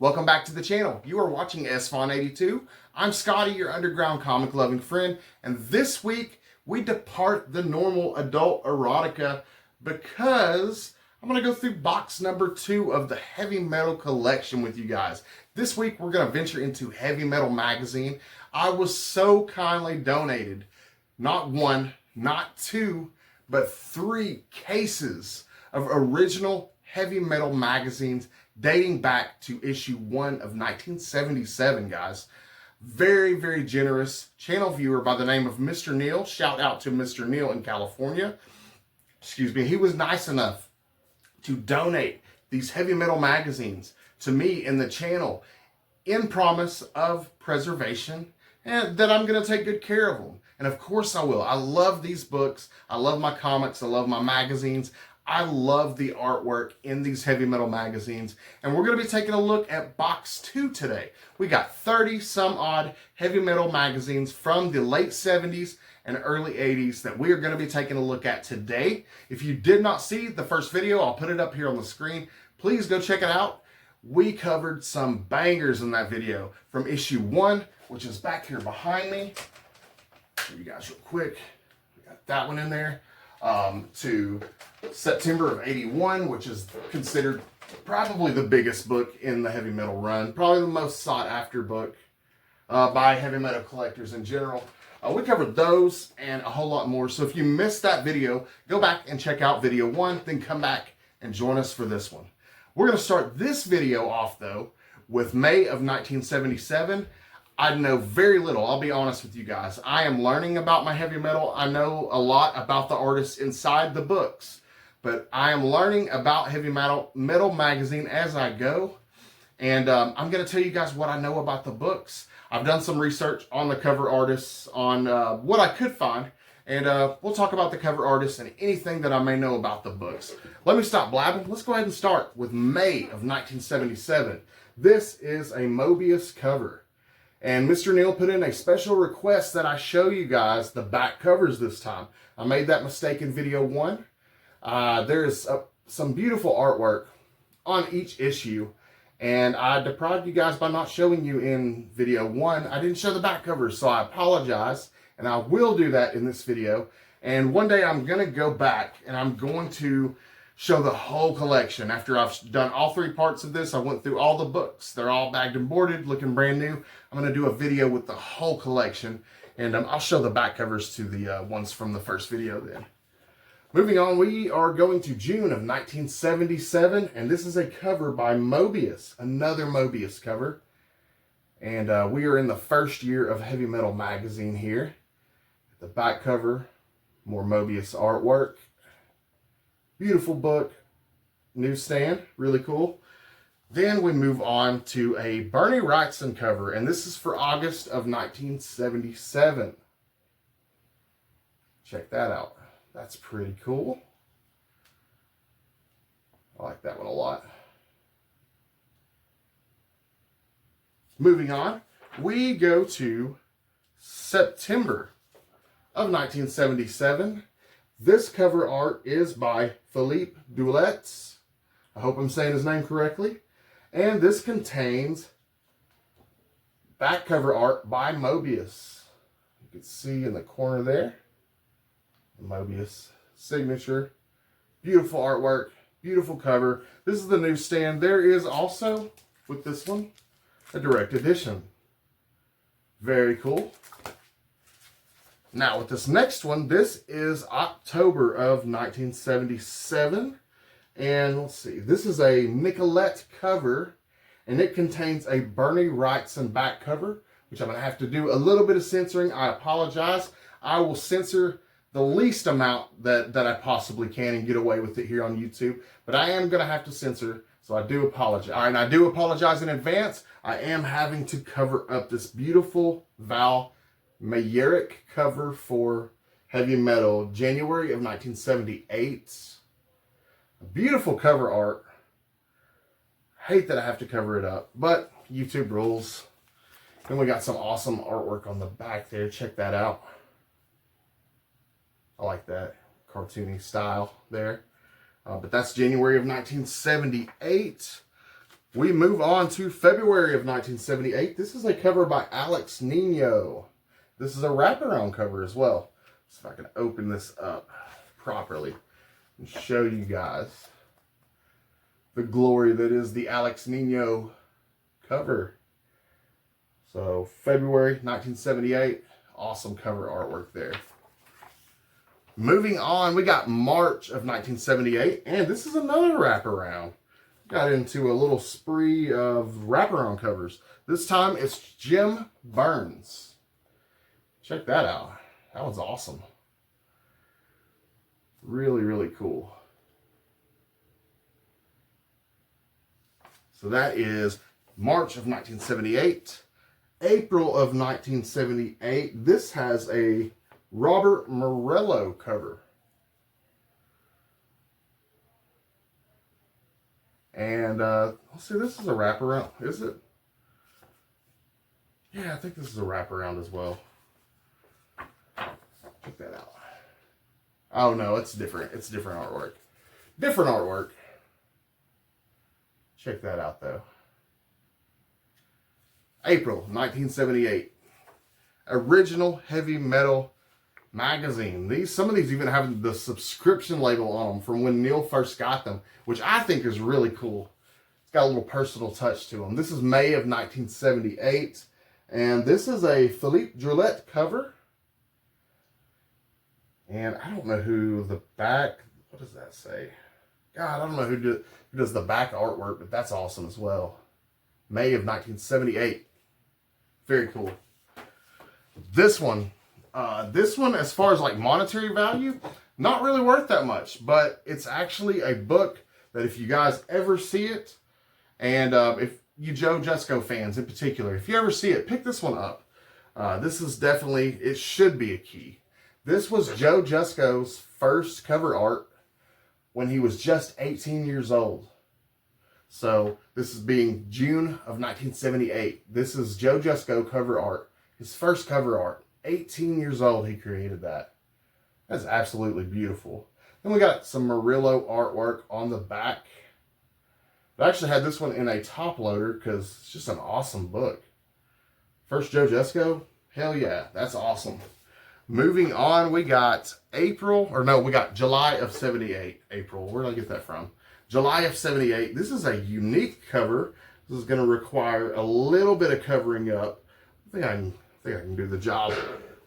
Welcome back to the channel. You are watching SFawn82. I'm Scotty, your underground comic loving friend, and this week we depart the normal adult erotica because I'm going to go through box number 2 of the Heavy Metal collection with you guys. This week we're going to venture into Heavy Metal magazine. I was so kindly donated not 1, not 2, but 3 cases of original Heavy Metal magazines dating back to issue 1 of 1977, guys. Very, very generous channel viewer by the name of Mr. Neil. Shout out to Mr. Neil in California. Excuse me. He was nice enough to donate these Heavy Metal magazines to me in the channel in promise of preservation and that I'm going to take good care of them. And of course I will. I love these books. I love my comics. I love my magazines. I love the artwork in these Heavy Metal magazines. And we're going to be taking a look at box 2 today. We got 30 some odd Heavy Metal magazines from the late 70s and early 80s that we are going to be taking a look at today. If you did not see the first video, I'll put it up here on the screen. Please go check it out. We covered some bangers in that video from issue 1, which is back here behind me. Show you guys real quick. We got that one in there. To September of '81, which is considered probably the biggest book in the Heavy Metal run, probably the most sought after book by Heavy Metal collectors in general. We covered those and a whole lot more. So if you missed that video, go back and check out video 1, then come back and join us for this one. We're going to start this video off though with May of 1977. I know very little, I'll be honest with you guys. I am learning about my Heavy Metal. I know a lot about the artists inside the books, but I am learning about Heavy Metal magazine as I go. And I'm going to tell you guys what I know about the books. I've done some research on the cover artists, on what I could find, and we'll talk about the cover artists and anything that I may know about the books. Let me stop blabbing. Let's go ahead and start with May of 1977. This is a Moebius cover. And Mr. Neil put in a special request that I show you guys the back covers this time. I made that mistake in video 1. There's some beautiful artwork on each issue. And I deprived you guys by not showing you in video 1. I didn't show the back covers, so I apologize. And I will do that in this video. And one day I'm going to go back and I'm going to show the whole collection. After I've done all 3 parts of this, I went through all the books. They're all bagged and boarded, looking brand new. I'm going to do a video with the whole collection, and I'll show the back covers to the ones from the first video then. Moving on, we are going to June of 1977, and this is a cover by Moebius, another Moebius cover. And we are in the first year of Heavy Metal magazine here. The back cover, more Moebius artwork. Beautiful book, newsstand, really cool. Then we move on to a Bernie Wrightson cover, and this is for August of 1977. Check that out. That's pretty cool. I like that one a lot. Moving on, we go to September of 1977. This cover art is by Philippe Doulet. I hope I'm saying his name correctly. And this contains back cover art by Moebius. You can see in the corner there, the Moebius signature. Beautiful artwork, beautiful cover. This is the newsstand. There is also, with this one, a direct edition. Very cool. Now with this next one, this is October of 1977. And let's see, this is a Nicolette cover, and it contains a Bernie Wrightson back cover, which I'm going to have to do a little bit of censoring. I apologize. I will censor the least amount that I possibly can and get away with it here on YouTube. But I am going to have to censor, so I do apologize. And I do apologize in advance. I am having to cover up this beautiful Val Mayerick cover for Heavy Metal, January of 1978. Beautiful cover art. Hate that I have to cover it up, but YouTube rules. Then we got some awesome artwork on the back there. Check that out. I like that cartoony style there. But that's January of 1978. We move on to February of 1978. This is a cover by Alex Nino. This is a wraparound cover as well. So if I can open this up properly and show you guys the glory that is the Alex Nino cover. So February 1978, awesome cover artwork there. Moving on, we got March of 1978, and this is another wraparound. Got into a little spree of wraparound covers. This time it's Jim Burns. Check that out. That one's awesome. Really, really cool. So that is March of 1978. April of 1978. This has a Robert Morello cover. And let's see, this is a wraparound, is it? Yeah, I think this is a wraparound as well. Check that out. Oh no, it's different. It's different artwork. Different artwork. Check that out though. April 1978. Original Heavy Metal magazine. Some of these even have the subscription label on them from when Neil first got them, which I think is really cool. It's got a little personal touch to them. This is May of 1978, and this is a Philippe Drillette cover. And I don't know who the back, what does that say? God, I don't know who does the back artwork, but that's awesome as well. May of 1978. Very cool. This one, as far as like monetary value, not really worth that much, but it's actually a book that if you guys ever see it, and if you Joe Jusko fans in particular, if you ever see it, pick this one up. This is definitely, it should be a key. This was Joe Jusko's first cover art when he was just 18 years old. So this is being June of 1978. This is Joe Jusko cover art. His first cover art. 18 years old he created that. That's absolutely beautiful. Then we got some Murillo artwork on the back. I actually had this one in a top loader because it's just an awesome book. First Joe Jusko? Hell yeah, that's awesome. Moving on, we got July of 78. April, where did I get that from? July of 78. This is a unique cover. This is going to require a little bit of covering up. I think I can do the job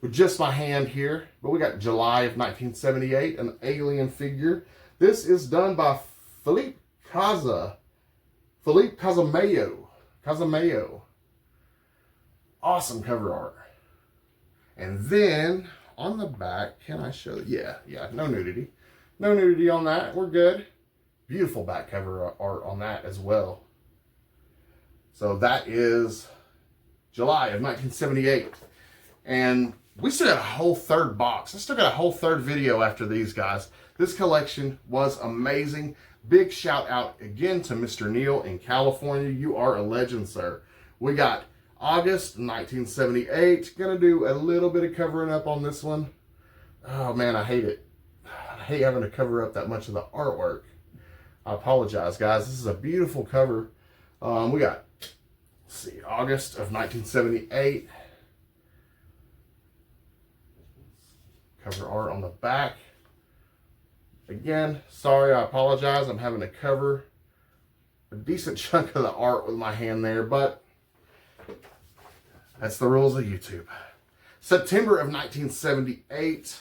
with just my hand here. But we got July of 1978, an alien figure. This is done by Philippe Casamayo. Awesome cover art. And then on the back, can I show it? Yeah, no nudity. No nudity on that. We're good. Beautiful back cover art on that as well. So that is July of 1978. And we still got a whole third box. I still got a whole third video after these guys. This collection was amazing. Big shout out again to Mr. Neil in California. You are a legend, sir. We got August 1978. Gonna do a little bit of covering up on this one. Oh man, I hate it. I hate having to cover up that much of the artwork. I apologize, guys. This is a beautiful cover. We got, let's see, August of 1978. Cover art on the back. Again, sorry, I apologize. I'm having to cover a decent chunk of the art with my hand there, but that's the rules of YouTube. September of 1978,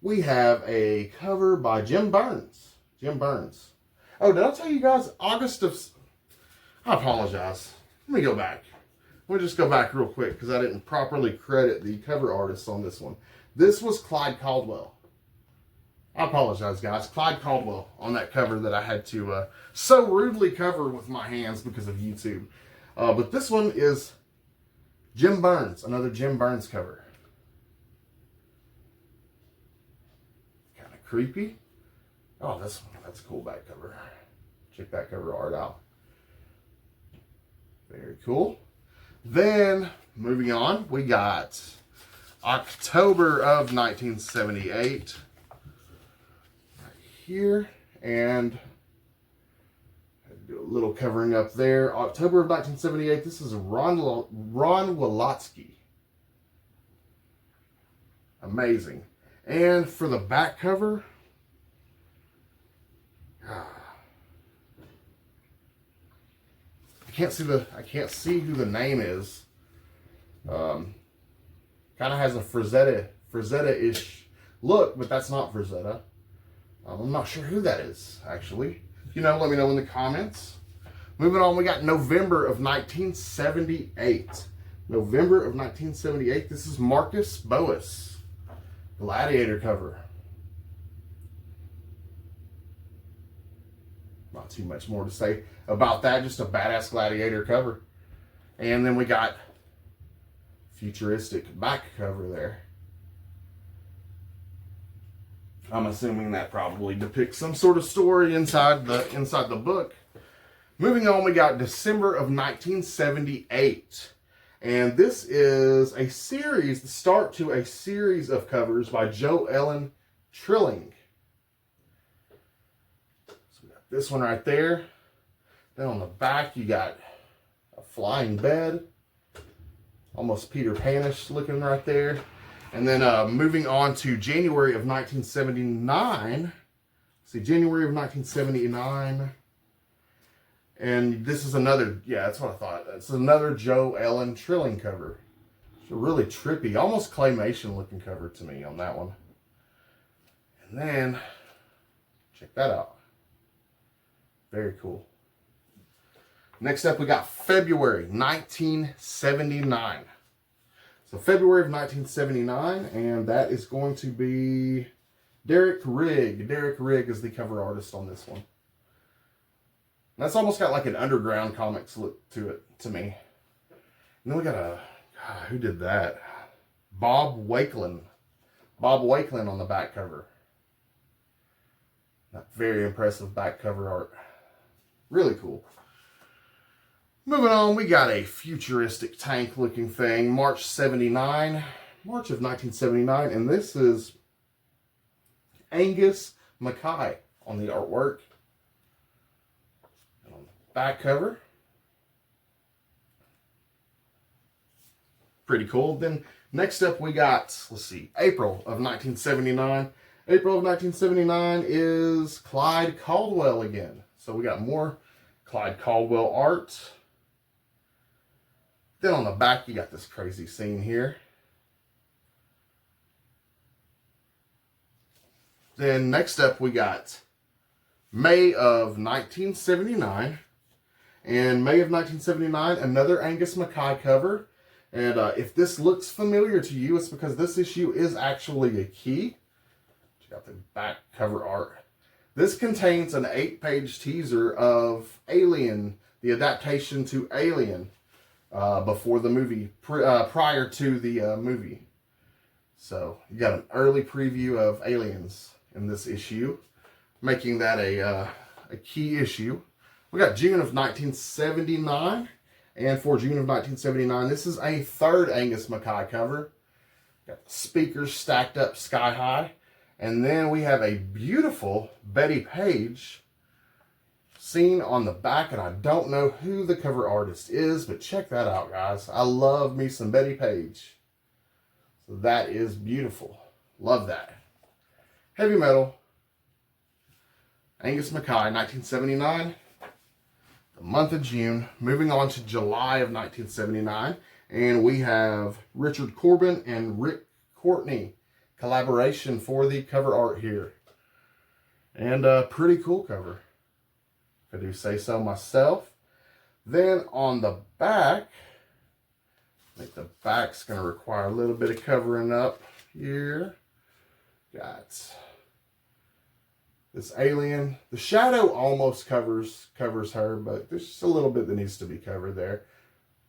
we have a cover by Jim Burns. Jim Burns. Oh, did I tell you guys August of... I apologize. Let me go back. Let me just go back real quick because I didn't properly credit the cover artist on this one. This was Clyde Caldwell. I apologize, guys. Clyde Caldwell on that cover that I had to so rudely cover with my hands because of YouTube. But this one is Jim Burns, another Jim Burns cover. Kind of creepy. Oh, that's a cool back cover. Check that cover art out. Very cool. Then, moving on, we got October of 1978. Right here. And Do a little covering up there. October of 1978. This is Ron Wolotsky. Amazing. And for the back cover, I can't see who the name is. Kind of has a Frazetta-ish look, but that's not Frazetta. I'm not sure who that is, actually. If you know, let me know in the comments. Moving on, we got November of 1978. November of 1978. This is Marcus Boas. Gladiator cover. Not too much more to say about that. Just a badass Gladiator cover. And then we got futuristic back cover there. I'm assuming that probably depicts some sort of story inside the book. Moving on, we got December of 1978. And this is a series, the start to a series of covers by Joe Ellen Trilling. So we got this one right there. Then on the back, you got a flying bed. Almost Peter Pan-ish looking right there. And then moving on to January of 1979. See, January of 1979. And this is another, yeah, that's what I thought. It's another Joe Ellen Trilling cover. It's a really trippy, almost claymation looking cover to me on that one. And then, check that out. Very cool. Next up, we got February 1979. So February of 1979, and that is going to be Derek Rigg. Derek Rigg is the cover artist on this one. That's almost got like an Underground Comics look to it, to me. And then we got who did that? Bob Wakelin. Bob Wakelin on the back cover. That very impressive back cover art. Really cool. Moving on, we got a futuristic tank looking thing. March of 1979. And this is Angus Mackay on the artwork. Back cover. Pretty cool. Then next up we got, let's see, April of 1979. April of 1979 is Clyde Caldwell again. So we got more Clyde Caldwell art. Then on the back you got this crazy scene here. Then next up we got May of 1979. In May of 1979, another Angus Mackay cover. And if this looks familiar to you, it's because this issue is actually a key. Check out the back cover art. This contains an 8-page teaser of Alien, the adaptation to Alien, before the movie, prior to the movie. So you got an early preview of Aliens in this issue, making that a key issue. We got June of 1979, and for June of 1979, this is a third Angus Mackay cover. Got the speakers stacked up sky high, and then we have a beautiful Bettie Page scene on the back, and I don't know who the cover artist is, but check that out, guys. I love me some Bettie Page. So that is beautiful. Love that. Heavy Metal, Angus Mackay, 1979. The month of June. Moving on to July of 1979. And we have Richard Corbin and Rick Courtney collaboration for the cover art here. And a pretty cool cover, if I do say so myself. Then on the back, I think the back's going to require a little bit of covering up here. Got this alien. The shadow almost covers her, but there's just a little bit that needs to be covered there.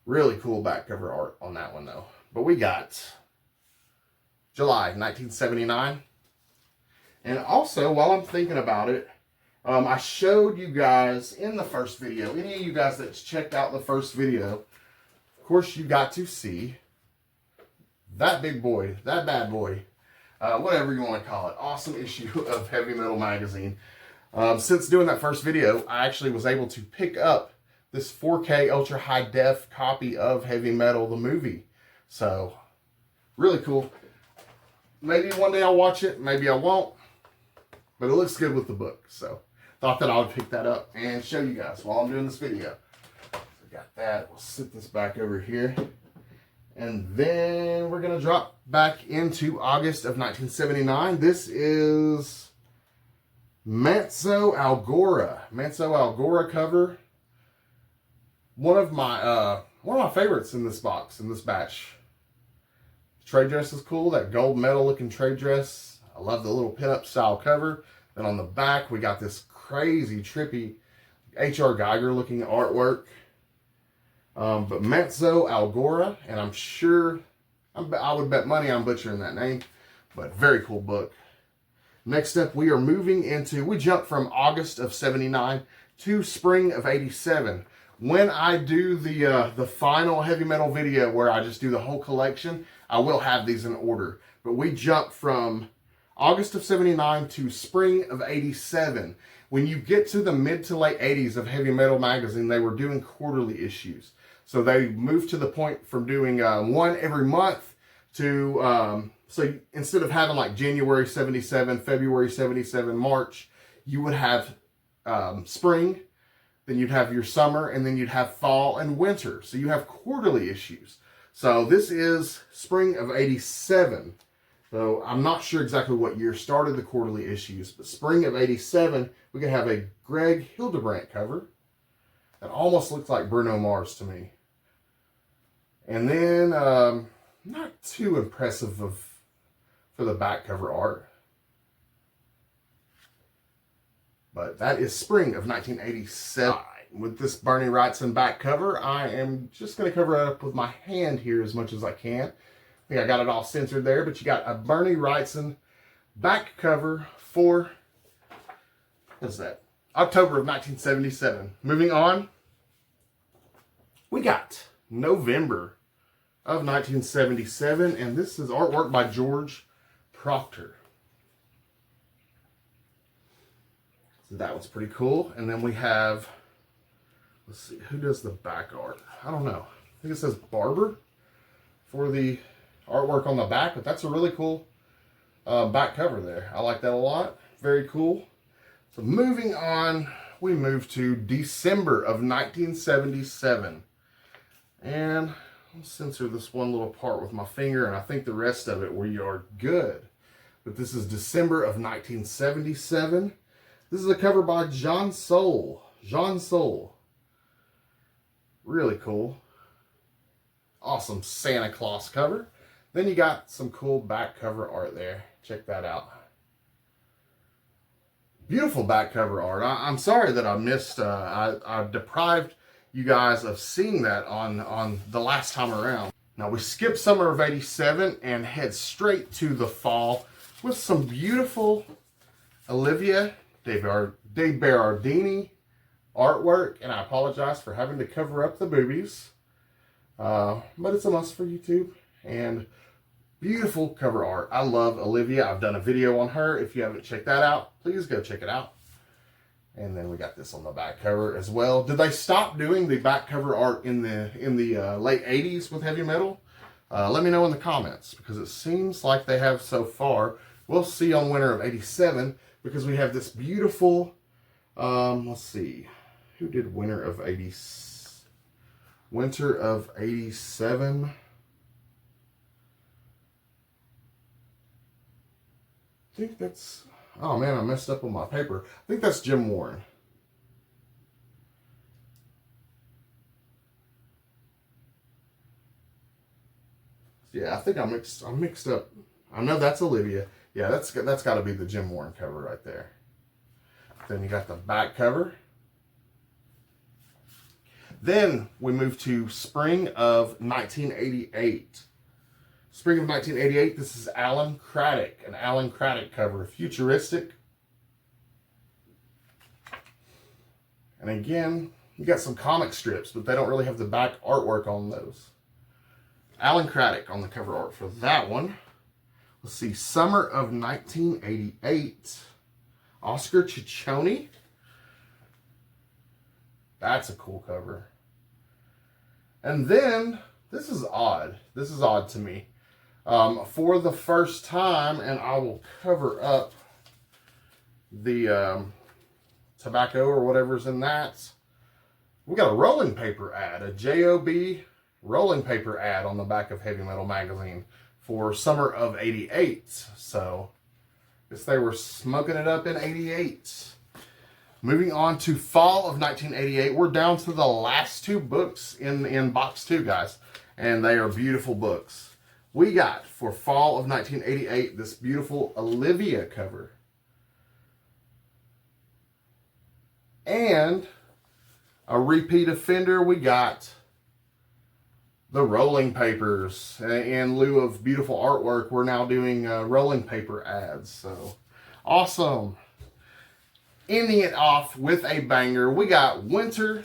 Really cool back cover art on that one though. But we got July 1979. And also, while I'm thinking about it, I showed you guys in the first video, any of you guys that checked out the first video, of course you got to see that big boy, that bad boy, whatever you want to call it, awesome issue of Heavy Metal magazine. Since doing that first video, I actually was able to pick up this 4K ultra high def copy of Heavy Metal the movie. So really cool. Maybe one day I'll watch it, maybe I won't, but it looks good with the book. So thought that I would pick that up and show you guys while I'm doing this video. So got that. We'll sit this back over here. And then we're going to drop back into August of 1979. This is Manso Algora. Manso Algora cover. One of my favorites in this box, in this batch. Trade dress is cool. That gold medal looking trade dress. I love the little pinup style cover. Then on the back, we got this crazy, trippy H.R. Geiger looking artwork. But Manso Algora, and I'm sure, I would bet money I'm butchering that name, but very cool book. Next up, we are moving into, we jumped from August of 79 to spring of 87. When I do the final Heavy Metal video where I just do the whole collection, I will have these in order. But we jumped from August of 79 to spring of 87. When you get to the mid to late 80s of Heavy Metal magazine, they were doing quarterly issues. So they moved to the point from doing one every month to, so instead of having like January 77, February 77, March, you would have spring, then you'd have your summer, and then you'd have fall and winter. So you have quarterly issues. So this is spring of 87. So I'm not sure exactly what year started the quarterly issues, but spring of 87, we could have a Greg Hildebrandt cover. That almost looks like Bruno Mars to me. And then, not too impressive for the back cover art. But that is spring of 1987. With this Bernie Wrightson back cover, I am just going to cover it up with my hand here as much as I can. I think I got it all censored there, but you got a Bernie Wrightson back cover for, what's that? October of 1977. Moving on, we got November of 1977, and this is artwork by George Proctor. So that was pretty cool. And then we have, let's see, who does the back art? I don't know. I think it says Barber for the artwork on the back, but that's a really cool back cover there. I like that a lot. Very cool. So moving on, we move to December of 1977. And I'll censor this one little part with my finger, and I think the rest of it we are good. But this is December of 1977. This is a cover by John Soule. John Soule. Really cool. Awesome Santa Claus cover. Then you got some cool back cover art there. Check that out. Beautiful back cover art. I'm sorry that I missed, I deprived you guys of seeing that on the last time around. Now we skip summer of 87 and head straight to the fall with some beautiful Olivia De Berardini artwork, and I apologize for having to cover up the boobies, but it's a must for YouTube. And beautiful cover art. I love Olivia. I've done a video on her. If you haven't checked that out, please go check it out. And then we got this on the back cover as well. Did they stop doing the back cover art in the late 80s with Heavy Metal? Let me know in the comments, because it seems like they have so far. We'll see on winter of 87, because we have this beautiful, let's see, who did winter of 80? Winter of 87. I think that's, oh man, I messed up on my paper. I think that's Jim Warren. Yeah, I think I mixed up. I know that's Olivia. Yeah, that's got to be the Jim Warren cover right there. Then you got the back cover. Then we move to spring of 1988. Spring of 1988, this is Alan Craddock, an Alan Craddock cover, futuristic. And again, you got some comic strips, but they don't really have the back artwork on those. Alan Craddock on the cover art for that one. Let's see, summer of 1988. Oscar Ciccone. That's a cool cover. And then, this is odd. This is odd to me. For the first time, and I will cover up the tobacco or whatever's in that. We got a rolling paper ad, a JOB rolling paper ad on the back of Heavy Metal Magazine for summer of '88. So, I guess they were smoking it up in '88. Moving on to fall of 1988, we're down to the last two books in box two, guys. And they are beautiful books. We got, for fall of 1988, this beautiful Olivia cover. And a repeat offender, we got the rolling papers. In lieu of beautiful artwork, we're now doing rolling paper ads. So, awesome. Ending it off with a banger, we got Winter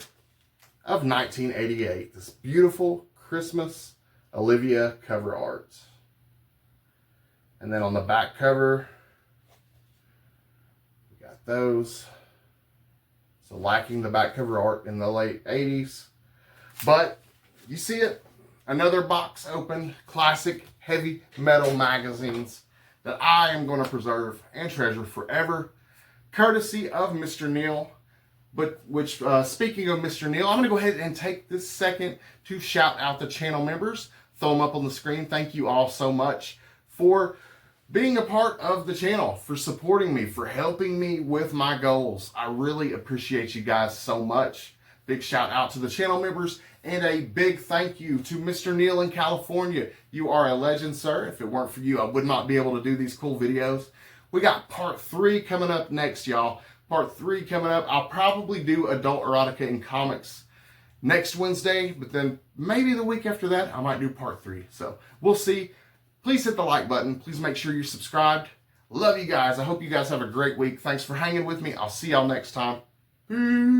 of 1988. This beautiful Christmas Olivia cover art. And then on the back cover, we got those. So lacking the back cover art in the late 80s. But you see it, another box open, classic Heavy Metal magazines that I am going to preserve and treasure forever. Courtesy of Mr. Neil. But speaking of Mr. Neil, I'm going to go ahead and take this second to shout out the channel members. Throw them up on the screen. Thank you all so much for being a part of the channel, for supporting me, for helping me with my goals. I really appreciate you guys so much. Big shout out to the channel members and a big thank you to Mr. Neil in California. You are a legend, sir. If it weren't for you, I would not be able to do these cool videos. We got part 3 coming up next, y'all. Part 3 coming up. I'll probably do adult erotica and comics next Wednesday, but then maybe the week after that, I might do part 3. So we'll see. Please hit the like button. Please make sure you're subscribed. Love you guys. I hope you guys have a great week. Thanks for hanging with me. I'll see y'all next time. Peace.